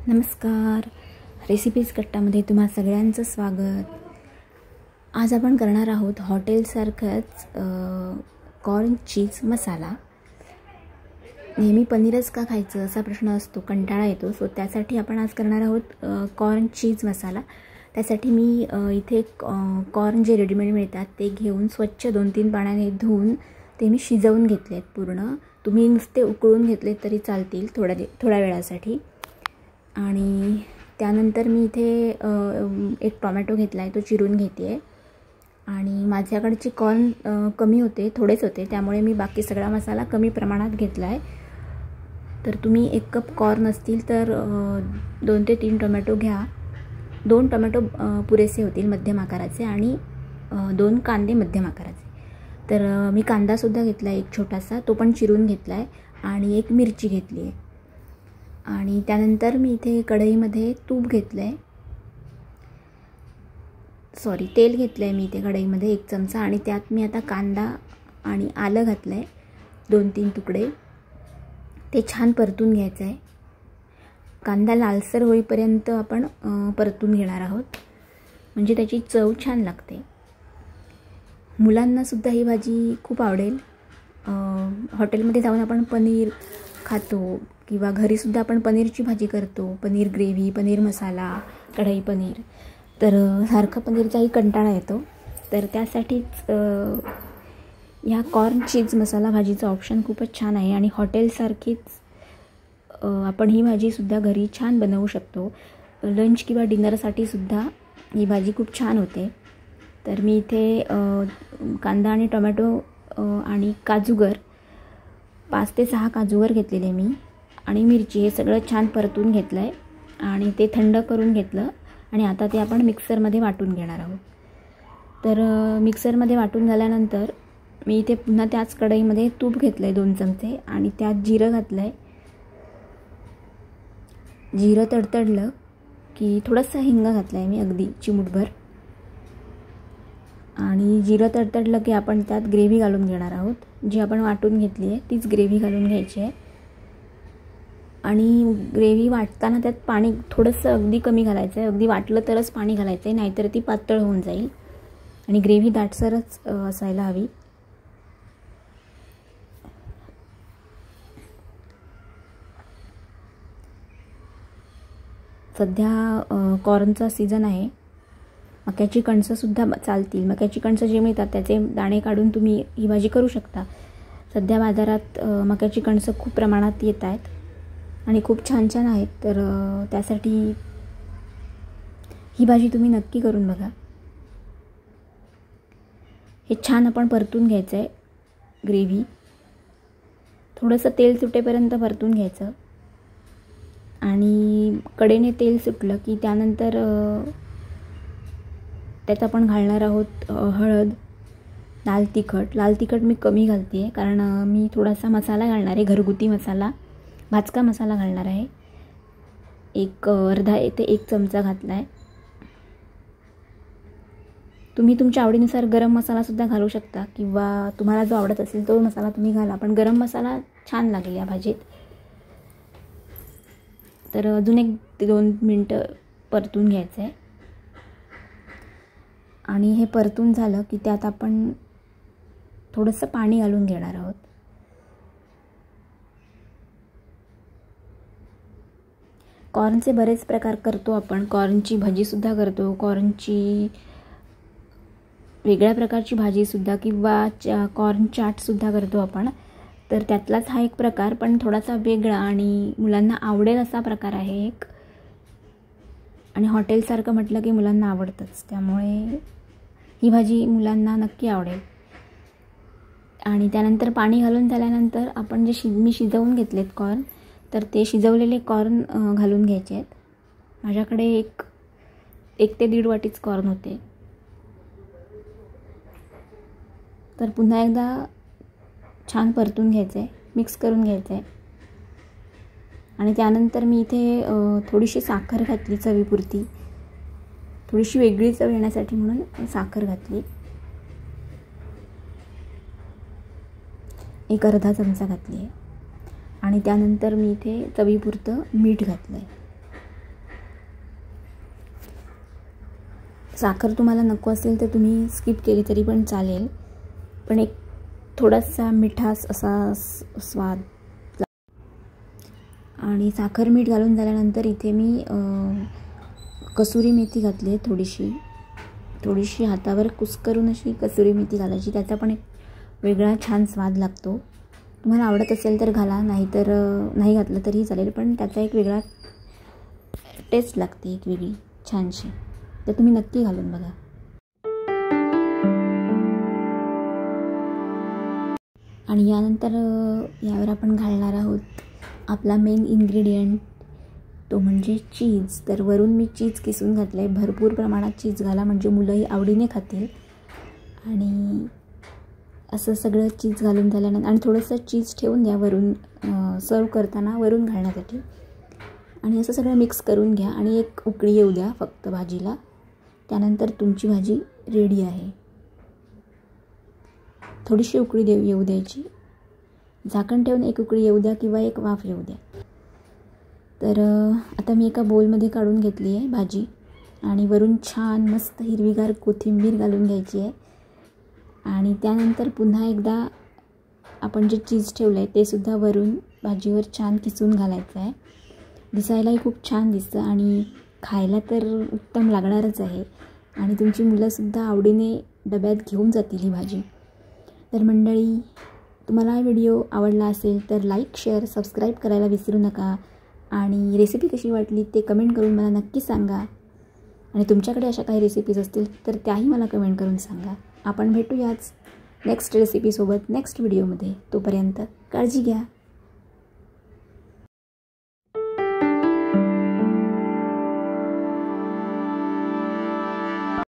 नमस्कार. रेसिपीज कट्टामध्ये तुम्हा सगळ्यांचं स्वागत. आज आपण करणार आहोत हॉटेलसारखंच कॉर्न चीज मसाला. नेहमी पनीरच का खायचं असा प्रश्न असतो, कंटाळा येतो. सो त्यासाठी आपण आज करणार आहोत कॉर्न चीज मसाला. त्यासाठी मी इथे कॉर्न जे रेडीमेड मिळतात ते घेऊन स्वच्छ 2-3 पाण्याने धुवून ते मी शिजवून घेतले आहेत पूर्ण. तुम्ही नुसते उकळून घेतले तरी चालतील थोड्या वेळासाठी. आणि त्यानंतर मी इथे एक टोमॅटो घेतला आहे, तो चिरून घेते आहे. आणि माझ्याकडचे कॉर्न कमी होते, थोडेच होते, त्यामुळे मी बाकी सगळा मसाला कमी प्रमाणात घेतला आहे. तर तुम्ही 1 कप कॉर्न असतील तर 2 ते 3 टोमॅटो घ्या. 2 टोमॅटो पुरेसे होतील मध्यम आकाराचे, आणि 2 कांदे मध्यम आकाराचे. तर मी कांदासुद्धा घेतला आहे एक छोटासा, तो पण चिरून घेतला आहे. आणि 1 मिरची घेतली आहे. आणि त्यानंतर मी इथे कढईमध्ये तूप घेतलं आहे, तेल घेतलं आहे मी इथे कढईमध्ये 1 चमचा. आणि त्यात मी आता कांदा आणि आलं घातलं आहे 2-3 तुकडे. ते छान परतून घ्यायचं आहे. कांदा लालसर होईपर्यंत आपण परतून घेणार आहोत, म्हणजे त्याची चव छान लागते. मुलांनासुद्धा ही भाजी खूप आवडेल. हॉटेलमध्ये जाऊन आपण पनीर खातो किंवा घरीसुद्धा आपण पनीरची भाजी करतो, पनीर ग्रेव्ही, पनीर मसाला, कढई पनीर. तर सारखं पनीरचाही कंटाळा येतो. तर त्यासाठीच ह्या कॉर्न चीज मसाला भाजीचा ऑप्शन खूपच छान आहे. आणि हॉटेलसारखीच आपण ही भाजीसुद्धा घरी छान बनवू शकतो. लंच किंवा डिनरसाठीसुद्धा ही भाजी खूप छान होते. तर मी इथे कांदा आणि टोमॅटो आणि काजूगर 5 ते 6 काजूगर घेतलेले मी, आणि मिरची, हे सगळं छान परतून घेतलं आहे. आणि ते थंड करून घेतलं. आणि आता ते आपण मिक्सरमध्ये वाटून घेणार आहोत. तर मिक्सरमध्ये वाटून झाल्यानंतर मी इथे पुन्हा त्याच कढईमध्ये तूप घेतलं आहे 2 चमचे, आणि त्यात जिरं घातलं आहे. जिरं तडतडलं की थोडंसं हिंग घातलं आहे मी, अगदी चिमूटभर. आणि जिरं तडतडलं की आपण त्यात ग्रेव्ही घालून घेणार आहोत. जी आपण वाटून घेतली आहे तीच ग्रेव्ही घालून घ्यायची आहे. आणि ग्रेव्ही वाटताना त्यात पाणी थोडंसं अगदी कमी घालायचं आहे. अगदी वाटलं तरच पाणी घालायचं आहे, नाहीतर ती पातळ होऊन जाईल. आणि ग्रेव्ही दाटसरच असायला हवी. सध्या कॉर्नचा सीझन आहे. मक्याची कणसंसुद्धा चालतील. मक्याची कणसं जे मिळतात त्याचे दाणे काढून तुम्ही ही भाजी करू शकता. सध्या बाजारात मक्याची कणसं खूप प्रमाणात येत आहेत आणि खूप छान छान आहेत. तर त्यासाठी ही भाजी तुम्ही नक्की करून बघा. हे छान आपण परतून घ्यायचं आहे. ग्रेव्ही थोडंसं तेल सुटेपर्यंत परतून घ्यायचं. आणि कडेने तेल सुटलं की त्यानंतर त्यात आपण घालणार आहोत हळद, लाल तिखट मी कमी घालते आहे, कारण मी थोडासा मसाला घालणार आहे, घरगुती मसाला, भाजका मसाला घालणार आहे. अर्धा ते 1 चमचा घातला आहे. तुम्ही तुमच्या आवडीनुसार गरम मसालासुद्धा घालू शकता, किंवा तुम्हाला जो आवडत असेल तो मसाला तुम्ही घाला, पण गरम मसाला छान लागेल या भाजीत. तर अजून 1-2 मिनटं परतून घ्यायचं आहे. आणि हे परतून झालं की त्यात आपण थोडंसं पाणी घालून घेणार आहोत. कॉर्नचे बरेच प्रकार करतो आपण. कॉर्नची भजीसुद्धा करतो, कॉर्नची वेगळ्या प्रकारची भाजीसुद्धा, किंवा कॉर्न चाटसुद्धा करतो आपण. तर त्यातलाच हा एक प्रकार, पण थोडासा वेगळा आणि मुलांना आवडेल असा प्रकार आहे एक. आणि हॉटेलसारखं म्हटलं की मुलांना आवडतंच, त्यामुळे ही भाजी मुलांना नक्की आवडेल. आणि त्यानंतर पाणी घालून झाल्यानंतर आपण जे मी शिजवून घेतलेत कॉर्न, तर ते शिजवलेले कॉर्न घालून घ्यायचे आहेत. माझ्याकडे 1 ते 1.5 वाटीच कॉर्न होते. तर पुन्हा एकदा छान परतून घ्यायचं आहे, मिक्स करून घ्यायचं आहे. आणि त्यानंतर मी इथे थोडीशी साखर घातली चवीपुरती, थोडीशी वेगळी चव येण्यासाठी म्हणून साखर घातली. 1 अर्धा चमचा घातली आहे. आणि त्यानंतर मी इथे चवीपुरतं मीठ घातलं आहे. साखर तुम्हाला नको असेल तर तुम्ही स्किप केली तरी पण चालेल, पण एक थोडासा मिठास असा स्वाद. आणि साखर मीठ घालून झाल्यानंतर इथे मी कसुरी मेथी घातली आहे. थोडीशी हातावर कुस्करून अशी कसुरी मेथी घालायची, त्याचा पण एक वेगळा छान स्वाद लागतो. तुम्हाला आवडत असेल तर घाला, नाहीतर नाही घातलं तरीही चालेल, पण त्याचा एक वेगळा टेस्ट लागते, एक वेगळी छानशी. तर तुम्ही नक्की घालून बघा. आणि यानंतर यावर आपण घालणार आहोत आपला मेन इन्ग्रेडियंट, तो म्हणजे चीज. तर वरून मी चीज किसून घातलं आहे. भरपूर प्रमाणात चीज घाला, म्हणजे मुलंही आवडीने खातील. आणि असं सगळं चीज घालून झाल्यानंतर आणि थोडंसं चीज ठेवून द्या वरून, सर्व करताना वरून घालण्यासाठी. आणि असं सगळं मिक्स करून घ्या आणि एक उकळी येऊ द्या फक्त भाजीला. त्यानंतर तुमची भाजी रेडी आहे. थोडीशी उकळी येऊ द्यायची, झाकण ठेवून एक उकळी येऊ द्या किंवा एक वाफ येऊ द्या. तर आता मी एका बोलमध्ये काढून घेतली आहे भाजी आणि वरून छान मस्त हिरवीगार कोथिंबीर घालून घ्यायची आहे. आणि त्यानंतर पुन्हा एकदा आपण जे चीज ठेवलं आहे ते सुद्धा वरून भाजीवर छान किसून घालायचं आहे. दिसायलाही खूप छान दिसतं आणि खायला तर उत्तम लागणारच आहे. आणि तुमची मुलंसुद्धा आवडीने डब्यात घेऊन जातील ही भाजी. तर मंडळी, तुम्हाला हा व्हिडिओ आवडला असेल तर लाईक, शेअर, सबस्क्राईब करायला विसरू नका. आणि रेसिपी कशी वाटली ते कमेंट करून मला नक्की सांगा. आणि तुमच्याकडे अशा काही रेसिपीज असतील तर त्याही मला कमेंट करून सांगा. आपण भेटूयाच नेक्स्ट रेसिपीसोबत नेक्स्ट व्हिडिओमध्ये. तोपर्यंत काळजी घ्या.